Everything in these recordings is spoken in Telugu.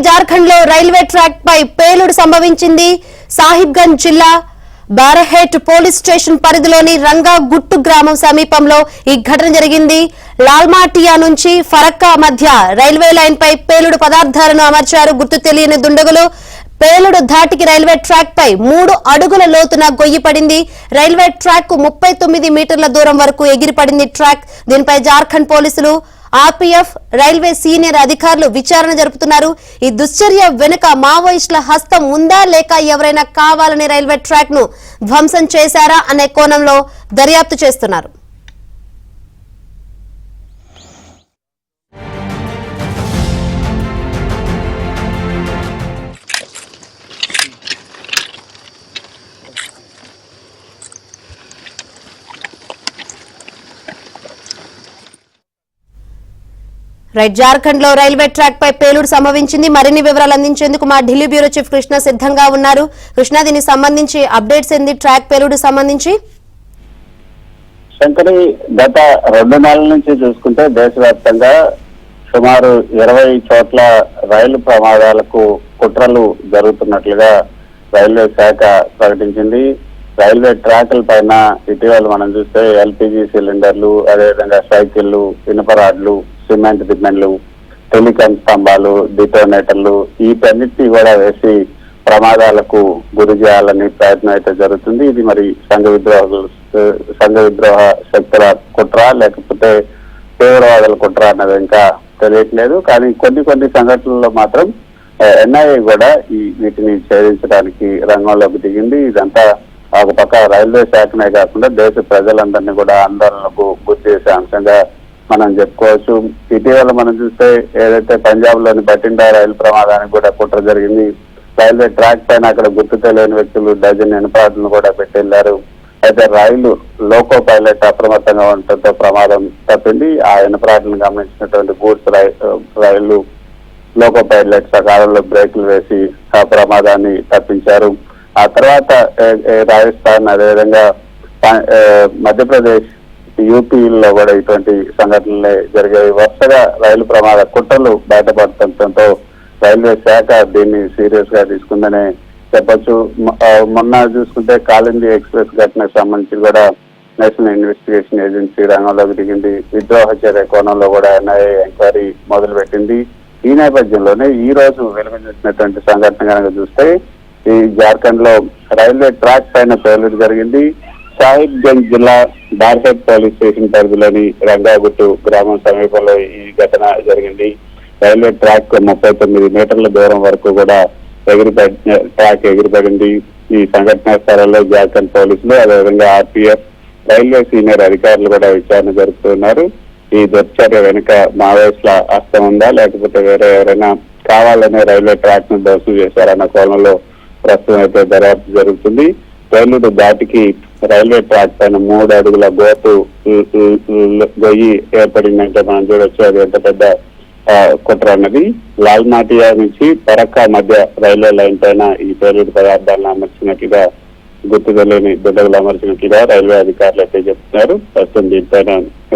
జార్ఖండ్ లో రైల్వే ట్రాక్ పై పేలుడు సంభవించింది. సాహిబ్గంజ్ జిల్లా బారహేట్ పోలీస్ స్టేషన్ పరిధిలోని రంగా గుట్టు గ్రామం సమీపంలో ఈ ఘటన జరిగింది. లాల్మాటియా నుంచి ఫరక్కా మధ్య రైల్వే లైన్ పై పేలుడు పదార్థాలను అమర్చారు గుర్తు తెలియని దుండగులు. పేలుడు ధాటికి రైల్వే ట్రాక్ పై 3 అడుగుల లోతున గొయ్యి పడింది. రైల్వే ట్రాక్ కు 39 మీటర్ల దూరం వరకు ఎగిరిపడింది ట్రాక్. దీనిపై జార్ఖండ్ పోలీసులు, ఆర్పీఎఫ్, రైల్వే సీనియర్ అధికారులు విచారణ జరుపుతున్నారు. ఈ దుశ్చర్య వెనుక మావోయిస్టుల హస్తం ఉందా లేక ఎవరైనా కావాలని రైల్వే ట్రాక్ ను ధ్వంసం చేశారా అనే కోణంలో దర్యాప్తు చేస్తున్నారు. జార్ఖండ్ లో రైల్వే ట్రాక్ పై పేలుడు సంభవించింది. మరిన్ని వివరాలు అందించేందుకు మా ఢిల్లీ బ్యూరో చీఫ్ కృష్ణ సిద్ధంగా ఉన్నారు. కృష్ణ, దీనికి సంబంధించి అప్డేట్స్ ఏంది? ట్రాక్ పేలుడు సంబంధించి శంకరి, గత 2 నెలల నుంచి చూసుకుంటే దేశవ్యాప్తంగా సుమారు 20 చోట్ల రైలు ప్రమాదాలకు కుట్రలు జరుగుతున్నట్లుగా రైల్వే శాఖ ప్రకటించింది. రైల్వే ట్రాక్ల పైన ఇటీవల మనం చూస్తే ఎల్పీజీ సిలిండర్లు, అదేవిధంగా సైకిళ్లు, ఇనుప రాడ్లు, సిమెంట్ దిమ్మెన్లు, టెలికాం స్తంభాలు, డిటోనేటర్లు వీటన్నిటినీ కూడా వేసి ప్రమాదాలకు గురి చేయాలని ప్రయత్నం అయితే జరుగుతుంది. ఇది మరి సంఘ విద్రోహ శక్తుల కుట్ర లేకపోతే తీవ్రవాదుల కుట్ర అన్నది ఇంకా తెలియట్లేదు. కానీ కొన్ని సంఘటనల్లో మాత్రం ఎన్ఐఏ కూడా వీటిని ఛేదించడానికి రంగంలోకి దిగింది. ఇదంతా ఒక పక్క రైల్వే శాఖనే కాకుండా దేశ ప్రజలందరినీ కూడా ఆందోళనకు గురి చేసే అంశంగా మనం చెప్పుకోవచ్చు. ఇటీవల మనం చూస్తే ఏదైతే పంజాబ్ లోని బటిండా రైలు ప్రమాదానికి కూడా కుట్ర జరిగింది. రైల్వే ట్రాక్ పైన అక్కడ గుర్తు తెలియని వ్యక్తులు డజన్ ఇనుపాట్లను కూడా పెట్టెళ్లారు. అయితే రైలు లోకో పైలట్ అప్రమత్తంగా ఉండటంతో ప్రమాదం తప్పింది. ఆ ఇనుపాట్లను గమనించినటువంటి గూడ్స్ రైలు లోకో పైలట్ సకాలంలో బ్రేకులు వేసి ఆ ప్రమాదాన్ని తప్పించారు. ఆ తర్వాత రాజస్థాన్, అదేవిధంగా మధ్యప్రదేశ్, యూపీలో కూడా ఇటువంటి సంఘటనలే జరిగాయి. వరుసగా రైలు ప్రమాద కుట్రలు బయటపడటంతో రైల్వే శాఖ దీన్ని సీరియస్ గా తీసుకుందనే చెప్పొచ్చు. మొన్న చూసుకుంటే కాలింది ఎక్స్ప్రెస్ ఘటనకు సంబంధించి కూడా నేషనల్ ఇన్వెస్టిగేషన్ ఏజెన్సీ రంగంలోకి దిగింది. విద్రోహ చర్య కోణంలో కూడా ఎన్ఐఏ ఎంక్వైరీ మొదలు పెట్టింది. ఈ నేపథ్యంలోనే ఈ రోజు వెలుగుచూసినటువంటి సంఘటన కనుక చూస్తే ఈ జార్ఖండ్ లో రైల్వే ట్రాక్ పైన పేలుడు జరిగింది. సాహిబ్గంజ్ జిల్లా బార్హెట్ పోలీస్ స్టేషన్ పరిధిలోని రంగాగుట్టు గ్రామం సమీపంలో ఈ ఘటన జరిగింది. రైల్వే ట్రాక్ 39 మీటర్ల దూరం వరకు కూడా ట్రాక్ ఎగిరిపడింది. ఈ సంఘటనా స్థలంలో జార్ఖండ్ పోలీసులు, అదేవిధంగా ఆర్పీఎఫ్, రైల్వే సీనియర్ అధికారులు కూడా విచారణ జరుపుతున్నారు. ఈ దుర్చర్య వెనుక మావోయిస్టుల హస్తం ఉందా లేకపోతే వేరే ఎవరైనా కావాలనే రైల్వే ట్రాక్ ను ధ్వంసం చేశారన్న కోణంలో ప్రస్తుతం అయితే దర్యాప్తు జరుగుతుంది. పేలుడు దాటికి రైల్వే ట్రాక్ పైన 3 అడుగుల గొయ్యి ఏర్పడిందంటే మనం చూడొచ్చు అది ఎంత పెద్ద కుట్ర అన్నది. లాల్మాటియా నుంచి ఫరక్కా మధ్య రైల్వే లైన్ పైన ఈ పేలుడు పదార్థాలను అమర్చినట్లుగా, గుర్తు తెలియని దుండగులు అమర్చినట్లుగా రైల్వే అధికారులు అయితే చెప్తున్నారు. ప్రస్తుతం దీనిపైన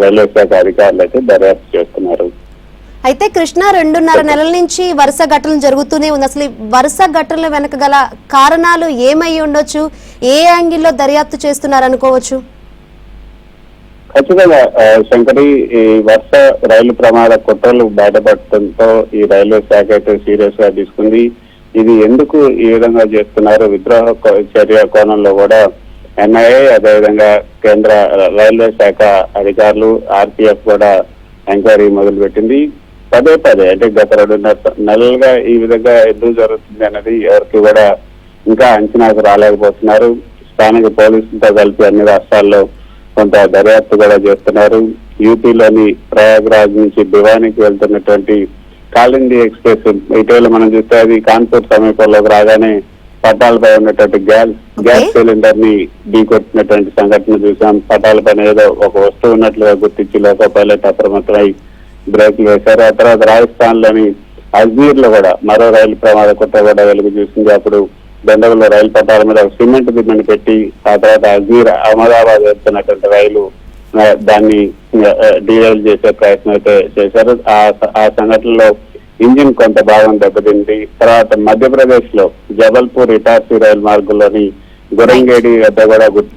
రైల్వే శాఖ అధికారులు అయితే దర్యాప్తు చేస్తున్నారు. అయితే కృష్ణ, 2.5 నెలల నుంచి వరుస ఘటనలు జరుగుతూనే ఉంది. అసలు వరుస ఘటనల వెనక గల కారణాలు ఏమై ఉండొచ్చు? ఏ యాంగిల్లో దర్యాప్తు చేస్తున్నారు అనుకోవచ్చు? ఖచ్చితంగా శంకరి, ఈ వరుస రైలు ప్రమాద కుట్రలు బయటపడటంతో ఈ రైల్వే శాఖ అయితే సీరియస్ గా తీసుకుంది. ఇది ఎందుకు ఈ విధంగా చేస్తున్నారు? విద్రోహ చర్య కోణంలో కూడా ఎన్ఐఏ, అదేవిధంగా కేంద్ర రైల్వే శాఖ అధికారులు, ఆర్పీఎఫ్ కూడా ఎంక్వైరీ మొదలుపెట్టింది. పదే అంటే గత 2.5 నెలలుగా ఈ విధంగా ఎందుకు జరుగుతుంది అనేది ఎవరికి కూడా ఇంకా అంచనాకు రాలేకపోతున్నారు. స్థానిక పోలీసులతో కలిపి అన్ని రాష్ట్రాల్లో కొంత దర్యాప్తు కూడా చేస్తున్నారు. యూపీలోని ప్రయాగ్రాజ్ నుంచి భివానీకి వెళ్తున్నటువంటి కాలింది ఎక్స్ప్రెస్ ఇటీవల మనం చూస్తే అది కాన్పూర్ సమీపంలోకి రాగానే పట్టాలపై ఉన్నటువంటి గ్యాస్ సిలిండర్ ని ఢీకొట్టినటువంటి సంఘటన చూసాం. పట్టాలపైన ఏదో ఒక వస్తువు ఉన్నట్లుగా గుర్తించి లోకో పైలట్ అప్రమత్తమై బ్రేకులు వేశారు. ఆ తర్వాత రాజస్థాన్ లోని అజ్మీర్ లో కూడా మరో రైలు ప్రమాద కుట్ర కూడా వెలుగు చూసింది. అప్పుడు దండగల్లో రైలు పట్టాల మీద సిమెంట్ దిమ్మని పెట్టి ఆ తర్వాత అజ్మీర్ అహ్మదాబాద్ వెళ్తున్నటువంటి రైలు దాన్ని డీరైల్ చేసే ప్రయత్నం అయితే చేశారు. ఆ సంఘటనలో ఇంజిన్ కొంత భాగం దెబ్బతింది. తర్వాత మధ్యప్రదేశ్ లో జబల్పూర్ ఇటార్సీ రైలు మార్గంలోని గురంగేడి వద్ద కూడా గుర్తు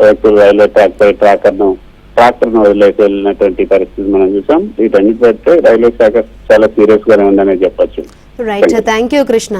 వ్యక్తులు రైల్వే ట్రాక్ పై ట్రాక్టర్ ను వదిలేసి వెళ్ళినటువంటి పరిస్థితి మనం చూసాం. వీటన్నిటి పెడితే రైల్వే శాఖ చాలా సీరియస్ గానే ఉందనే చెప్పొచ్చు. Right, thank you Krishna.